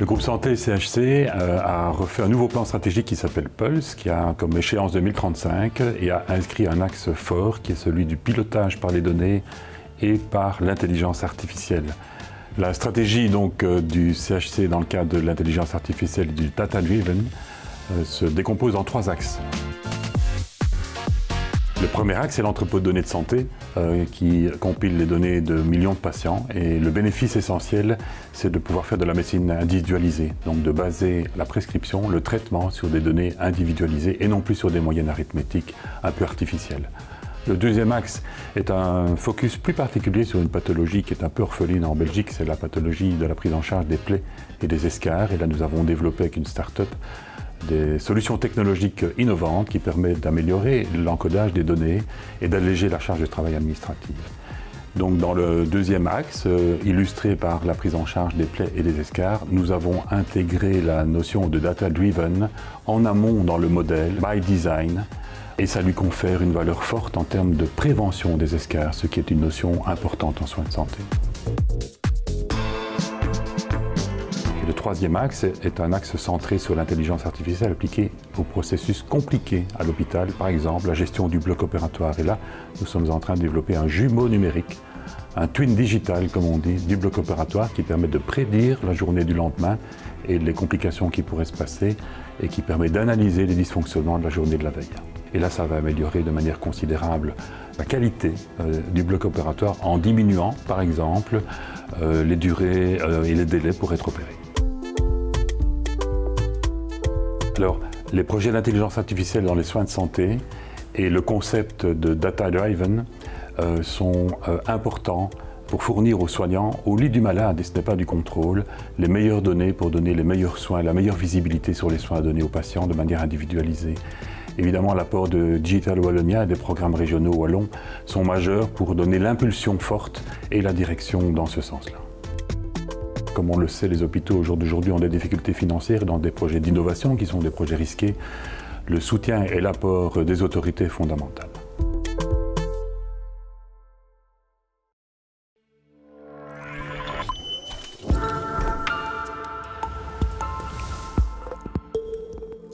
Le groupe santé CHC a refait un nouveau plan stratégique qui s'appelle Pulse, qui a comme échéance 2035 et a inscrit un axe fort qui est celui du pilotage par les données et par l'intelligence artificielle. La stratégie donc, du CHC dans le cadre de l'intelligence artificielle et du data-driven se décompose en 3 axes. Le premier axe, c'est l'entrepôt de données de santé qui compile les données de millions de patients. Et le bénéfice essentiel, c'est de pouvoir faire de la médecine individualisée. Donc de baser la prescription, le traitement sur des données individualisées et non plus sur des moyennes arithmétiques un peu artificielles. Le deuxième axe est un focus plus particulier sur une pathologie qui est un peu orpheline en Belgique. C'est la pathologie de la prise en charge des plaies et des escarres. Et là, nous avons développé avec une start-up des solutions technologiques innovantes qui permettent d'améliorer l'encodage des données et d'alléger la charge de travail administrative. Donc dans le deuxième axe, illustré par la prise en charge des plaies et des escarres, nous avons intégré la notion de data-driven en amont dans le modèle by design et ça lui confère une valeur forte en termes de prévention des escarres, ce qui est une notion importante en soins de santé. Le troisième axe est un axe centré sur l'intelligence artificielle appliquée aux processus compliqués à l'hôpital, par exemple la gestion du bloc opératoire. Et là, nous sommes en train de développer un jumeau numérique, un twin digital, comme on dit, du bloc opératoire qui permet de prédire la journée du lendemain et les complications qui pourraient se passer et qui permet d'analyser les dysfonctionnements de la journée de la veille. Et là, ça va améliorer de manière considérable la qualité du bloc opératoire en diminuant, par exemple, les durées et les délais pour être opérés. Alors, les projets d'intelligence artificielle dans les soins de santé et le concept de data-driven sont importants pour fournir aux soignants, au lit du malade, et ce n'est pas du contrôle, les meilleures données pour donner les meilleurs soins, la meilleure visibilité sur les soins à donner aux patients de manière individualisée. Évidemment, l'apport de Digital Wallonia et des programmes régionaux wallons sont majeurs pour donner l'impulsion forte et la direction dans ce sens-là. Comme on le sait, les hôpitaux au jour d'aujourd'hui ont des difficultés financières dans des projets d'innovation qui sont des projets risqués. Le soutien et l'apport des autorités est fondamental.